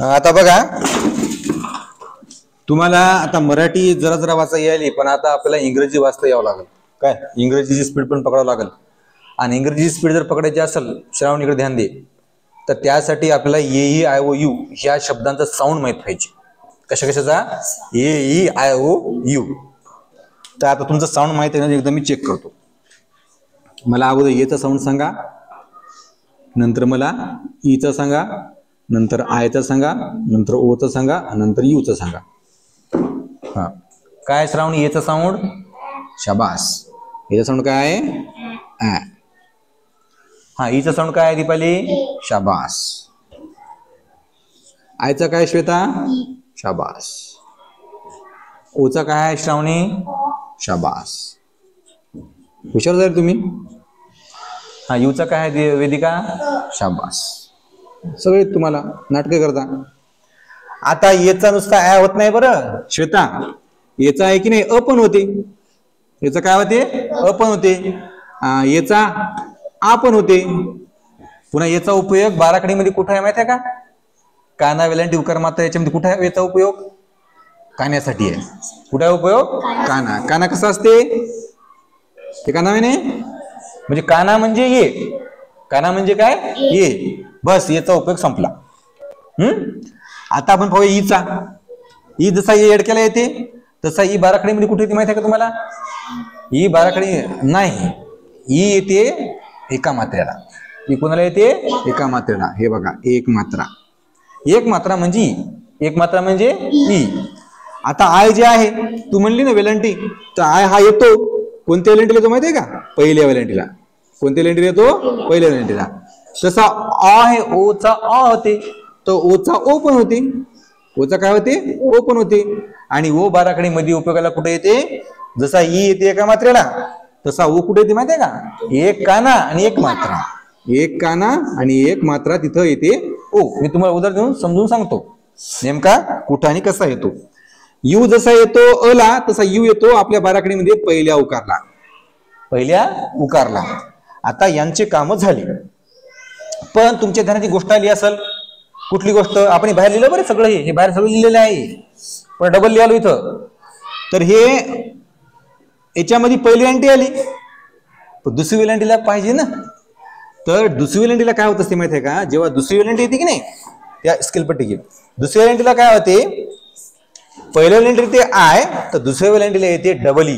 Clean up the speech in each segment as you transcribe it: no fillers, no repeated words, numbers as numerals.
आता बघा, तुम्हाला आता मराठी जरा जरा वाचा यायली, पण आता आपल्याला इंग्रजी वाचता यावं लागेल. काय इंग्रजीची स्पीड पण पकडावं लागेल. आणि इंग्रजीची स्पीड जर पकडायची असेल, श्रावणीकडे ध्यान दे, तर त्यासाठी आपल्याला ए ई आय ओ यू ह्या शब्दांचा साऊंड माहित पाहिजे. कशा कशाचा? ए ई आय ओ यू. तर आता तुमचं साऊंड माहित आहे ना, एकदा मी चेक करतो. मला अगोदर एचा साऊंड सांगा, नंतर मला ईचा सांगा, नंतर आयचा सांगा, नंतर ओचा सांगा, नंतर यूचा सांगा. हा काय श्रावणी? एचा साऊंड शाबास. एचा साऊंड काय आहे? हा ईचा साऊंड काय आहे दीपाली? शाबास. आयचा काय श्वेता? शाबास. ओचा काय आहे श्रावणी? शाबास. हुशार झाले तुम्ही. हा यूचा काय आहे वेदिका? शाबास. सगळे तुम्हाला नाटके करता. आता येचा नुसता ॲ होत नाही बरं श्वेता, याचा आहे की नाही अ पण होते. याचा काय होते? अ पण होते. याचा आ पण होते. पुन्हा याचा उपयोग बाराखडीमध्ये कुठे आहे माहिती आहे का? काना वेलांटी उकार मात्रा याच्यामध्ये कुठे आहे याचा उपयोग? कान्यासाठी आहे. कुठे आहे उपयोग? काना. काना कसा असते? ते काना आहे म्हणजे काना म्हणजे ये. काना म्हणजे काय? ये. बस याचा उपयोग संपला. आता आपण पाहूया ईचा. ई जसा ये एडक्याला येते तसा ई बाराखडीमध्ये कुठे येते माहिती आहे का तुम्हाला? ई बाराखडी नाही, ई येते एका मात्रेला. ई कोणाला येते? एका मात्रेला. हे बघा, एक मात्रा. एक मात्रा म्हणजे ई. एक मात्रा म्हणजे ई. आता आय जे आहे, तू म्हणली ना वेलंटी, तर आय हा येतो कोणत्या वेलंटीला येतो माहिती आहे का? पहिल्या वेलंटीला. कोणत्या वेलंटीला येतो? पहिल्या वेलंटीला. तसा आ आहे, ओचा आ होते, तो ओचा ओ पण होते. ओचा काय होते? ओ पण होते. आणि ओ बाराखडी मध्ये उपयोगाला कुठे येते? जसा ई येते एका मात्रेला, तसा ओ कुठे येते माहिती आहे का? एक काना आणि एक मात्रा. एक काना आणि एक मात्रा तिथं येते ओ. मी तुम्हाला उदाहरण देऊन समजून सांगतो नेमका कुठं आणि कसा येतो. यू जसा येतो अला, तसा यू येतो आपल्या बाराखडीमध्ये पहिल्या उकारला. पहिल्या उकारला. आता यांचे काम झाले, पण तुमच्या ध्यानाची गोष्ट आली असेल. कुठली गोष्ट? आपण बाहेर लिहिलं बरं सगळं, हे बाहेर सगळं लिहिलेलं आहे, पण डबल लिहिलो इथं. तर हे याच्यामध्ये पहिली वेलांटी आली, पण दुसरी वेलांटीला पाहिजे ना. तर दुसरी वेलांटीला काय होत असते माहिती आहे का? जेव्हा दुसरी वेलांटी येते की नाही, त्या स्केलपट्टी घे. दुसऱ्या वेलांटीला काय होते? पहिल्या वेलांटीला येते आय, तर दुसऱ्या वेलांटीला येते डबल ई.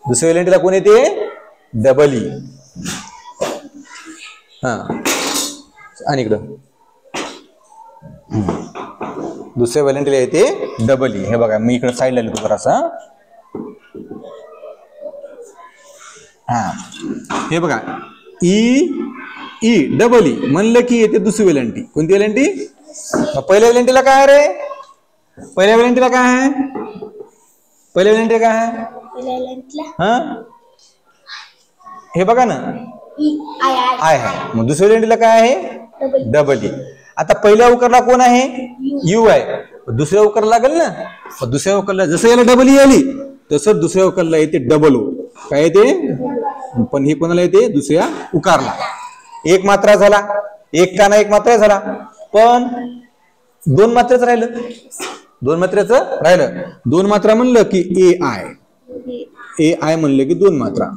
दुसऱ्या वेलांटीला कोण येते? Double E. हा आणि इकडं दुसऱ्या वेलांटीला येते डबल ई. हे बघा, मी इकडे साईडला लिहितो जरासा. हा हे बघा, ई ई डबल ई म्हणलं की येते दुसरी वेलांटी. कोणती वेलांटी? पहिल्या वेलांटीला काय आहे रे? पहिल्या वेलांटीला काय आहे? पहिल्या वेलांटीला काय आहे? हा हे बघा ना, आय आहे. मग दुसऱ्या वेलांटीला काय आहे? Double E. आता पहिल्या उकरला कोण आहे? यू आहे. दुसऱ्या उकरला लागेल ना. दुसऱ्या उकरला जसं याला डबल ई आली, तसं दुसऱ्या उकरला येते डबल ओ. काय येते? पण हे कोणाला येते? दुसऱ्या उकारला. एक मात्रा झाला, एक काना एक मात्रा झाला, पण दोन मात्रेच राहिलं. दोन मात्रेचं राहिलं. दोन मात्रा म्हणलं की ए आय. ए आय म्हणलं की दोन मात्रा.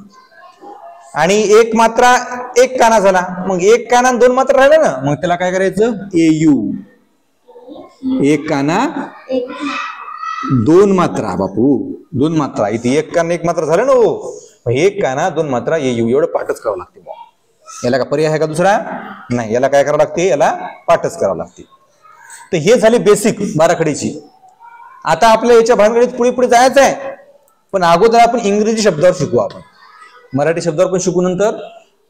आणि एक मात्रा एक काना झाला, मग एक काना दोन मात्रा राहिला ना, मग त्याला काय करायचं? ए यू. एक काना दोन मात्रा बापू, दोन मात्रा. इथे एक काना एक मात्रा झालं ना हो, एक काना दोन मात्रा ए यू. एवढं पाठच करावं लागते. याला का पर्याय आहे का दुसरा? नाही. याला काय करावं लागते? याला पाठच करावं लागते. तर हे झाले बेसिक बाराखडीची. आता आपल्या याच्या भानगडीत पुढे पुढे जायचं आहे, पण अगोदर आपण इंग्रजी शब्दावर शिकू. आपण मराठी शब्दावर पण शिकू नंतर,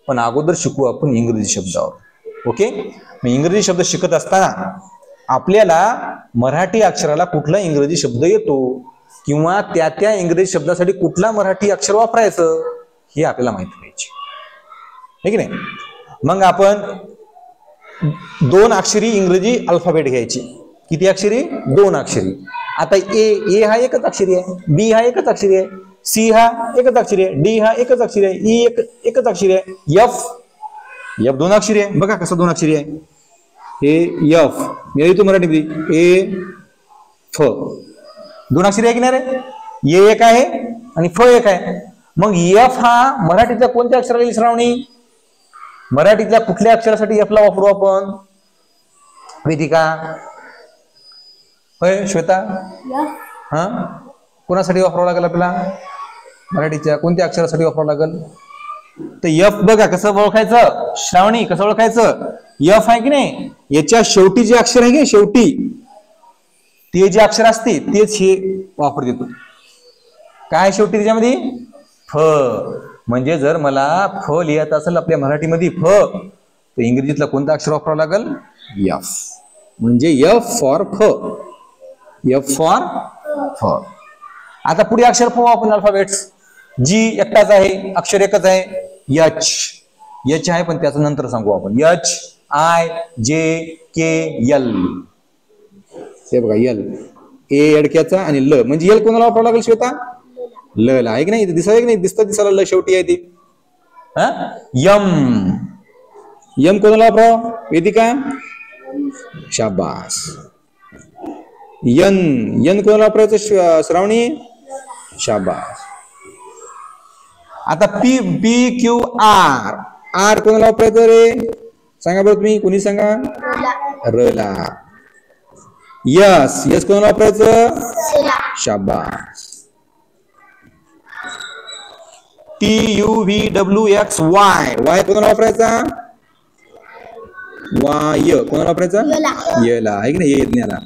पण अगोदर शिकू आपण इंग्रजी शब्दावर. ओके. मग इंग्रजी शब्द शिकत असताना आपल्याला मराठी अक्षराला कुठला इंग्रजी शब्द येतो किंवा त्या त्या इंग्रजी शब्दासाठी कुठला मराठी अक्षर वापरायचं हे आपल्याला माहिती पाहिजे, है की नाही? मग आपण दोन अक्षरी इंग्रजी अल्फाबेट घ्यायची. किती अक्षरी? दोन अक्षरी. आता ए हा एकच अक्षरी आहे, बी हा एकच अक्षरी आहे, सी हा एकच अक्षरी आहे, डी हा एकच अक्षरी आहे, ई एकच अक्षरी आहे, एफ दोन अक्षरी आहे. बघा कसं दोन अक्षरी आहे. हे यफ येतो मराठीमध्ये ए फ, दोन अक्षरी आहे की नाही रे, ये एक आहे आणि फ एक आहे. मग यफ हा मराठीतल्या कोणत्या अक्षराला येईल श्रावणी? मराठीतल्या कुठल्या अक्षरासाठी यफला वापरू आपण वेदिका? होय श्वेता? हा, कोणासाठी वापरावं लागेल आपल्याला? मराठीच्या कोणत्या अक्षरासाठी वापरावं लागेल? तर यफ बघा कसं ओळखायचं श्रावणी, कसं ओळखायचं? यफ आहे की नाही, याच्या शेवटी जे अक्षर आहे की शेवटी ते जे अक्षर असते तेच हे वापर देतो. काय शेवटी त्याच्यामध्ये? फ. म्हणजे जर मला फ लिहायचं असेल आपल्या मराठीमध्ये फ, तर इंग्रजीतला कोणता अक्षर वापरावं लागेल? यफ. म्हणजे यफ फॉर फ, यफ फॉर फ. आता पुढे अक्षर पाहू आपण अल्फाबेट्स. जी एकटाच आहे, अक्षर एकच आहे, एच. एच आहे पण त्याचं नंतर सांगू आपण. एच आय जे के एल. हे बघा एल, ए अडक्याचा आणि ल, म्हणजे एल कोणाला वापरावं लागेल श्वेता? ल ला, आहे की नाही? दिसाय की नाही? दिसायला ल शेवटी आहे ती. यम, यम कोणाला वापरावं वेदिका? शाबास. यन, यन कोणाला वापरायचं श्रावणी? शाबास. आता P P Q R, R कोणाला वापरायचं रे? सांगा बरं तुम्ही, कोणी सांगा? रला. यस, यस कोणाला वापरायचं? शाबास. T U V W X Y, Y कोणाला वापरायचा? वाय कोणाला वापरायचा? यला, आहे की नाही? यज्ञाला.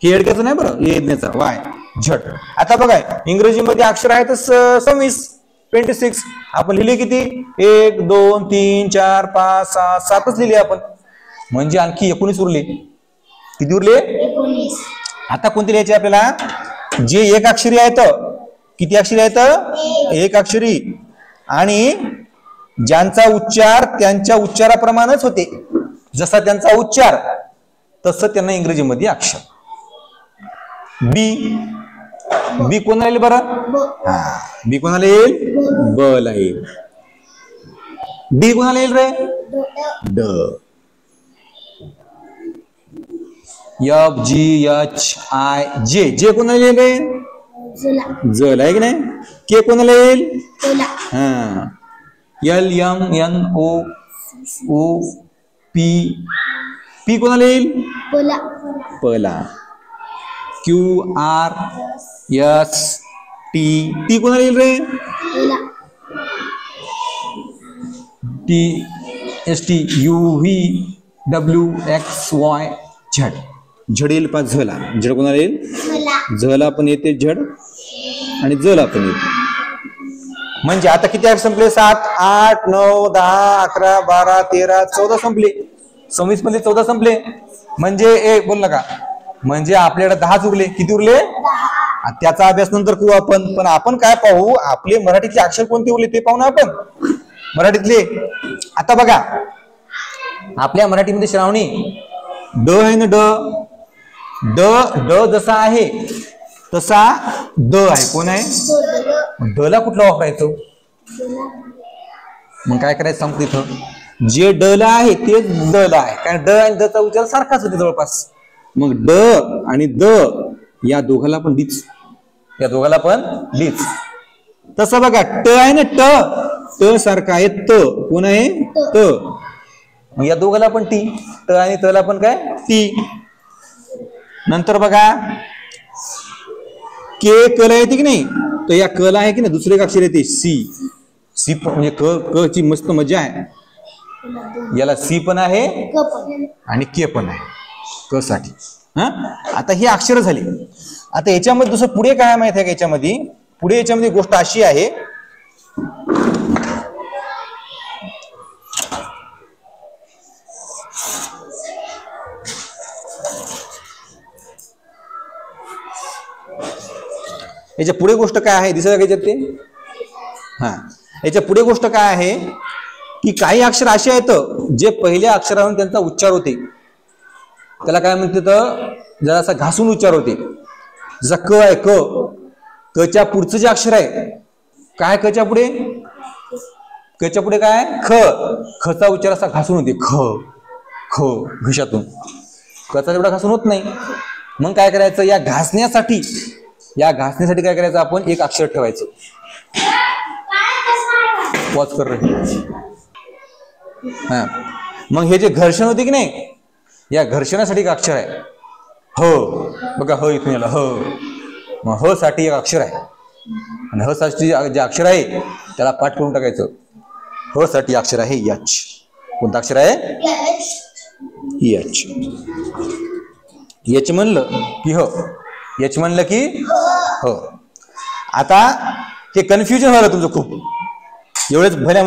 हे अडक्याचं नाही बरं, यज्ञाचा वाय. झट. आता बघा इंग्रजीमध्ये अक्षर आहेत 26, 26. आपण लिहिले किती? 1 2 3 4 5 6 7च लिहिले आपण, म्हणजे आणखी 19 उरले. किती उरले? 19. आता कोणते लिहायचे आपल्याला? जे एक अक्षरी आहेत. किती अक्षरी आहेत? एक अक्षरी. आणि ज्यांचा उच्चार त्यांच्या उच्चाराप्रमाणेच होते, जसा त्यांचा उच्चार तसं त्यांना इंग्रजीमध्ये अक्षर. बी, बी कोणाला येईल बरं? हा, बी कोणाला येईल? ब ला येईल. डी कोणाला येईल रे? ड. एफ जी एच आय जे, जे कोणाला येईल रे? जल, आहे की नाही? के कोणाला येईल? हा, L M N O O P, P कोणाला येईल? पला. Q R S T, T कोणाला येईल रे? T S T U V W X Y Z. Z येईल पाच. झला, झड कोणाला येईल? झला पण येते झड आणि जला पण येते. म्हणजे आता किती अक्षर संपले? 7 8 9 10 11 12 13 14 संपले. 26 मध्ये 14 संपले. म्हणजे एक बोल नका, म्हणजे आपल्याकडे 10 उरले. किती उरले? त्याचा अभ्यास नंतर करू आपण. पण आपण काय पाहू? आपले मराठीतले अक्षर कोणते उरले ते पाहू ना आपण मराठीतले. आता बघा आपल्या मराठीमध्ये श्रावणी ड आहे ना? ड, ड ड जसा आहे तसा द आहे. कोण आहे? ड ला कुठला वापरायचं? मग काय करायचं सांगतो इथं. जे ड ला आहे ते द ला आहे, कारण ड आणि द चा उच्चार सारखाच होते जवळपास. मग ड आणि द या दोघाला पण डीच, या दोघाला पण डीच. तसं बघा ट आहे ना? ट, ट सारखा आहे त. कोण आहे? त. मग या दोघाला पण टी, ट आणि त ला पण काय? टी. नंतर बघा के कला येते की नाही? तर या कला आहे की नाही दुसरे एक अक्षर येते सी. सी म्हणजे क, क ची मस्त मजा आहे. याला सी पण आहे आणि के पण आहे क साठी. आता ही अक्षर झाली. आता याच्यामध्ये दुसरं पुढे काय माहित आहे का? याच्यामध्ये पुढे याच्यामध्ये गोष्ट अशी आहे, याच्या पुढे गोष्ट काय आहे दिसत का याच्यात ते? हा, याच्या पुढे गोष्ट काय आहे की काही अक्षर असे आहेत जे पहिल्या अक्षरावरून त्यांचा उच्चार होते, त्याला काय म्हणते तर जरासा घासून उच्चार होते. जसा क आहे, क च्या पुढचं जे अक्षर आहे काय? क च्या पुढे, क च्या पुढे काय? ख. ख चा उच्चार असा घासून होते ख. हो घशातून. कचा तेवढा घासून होत नाही. मग काय करायचं, या घासण्यासाठी काय करायचं, आपण एक अक्षर ठेवायचं. पॉज कर रे. हा, मग हे जे घर्षण होते की नाही, या घर्षणासाठी एक अक्षर आहे हो. बघा हो इथून याला हो. मग ह साठी एक अक्षर आहे आणि ह साठी जे अक्षर आहे त्याला पाठ करून टाकायचं. ह साठी अक्षर आहे यच. कोणतं अक्षर आहे, यच. यच म्हणलं की हो, यच म्हणलं की हो. आता हे कन्फ्युजन व्हायला तुमचं खूप. एवढेच भल्या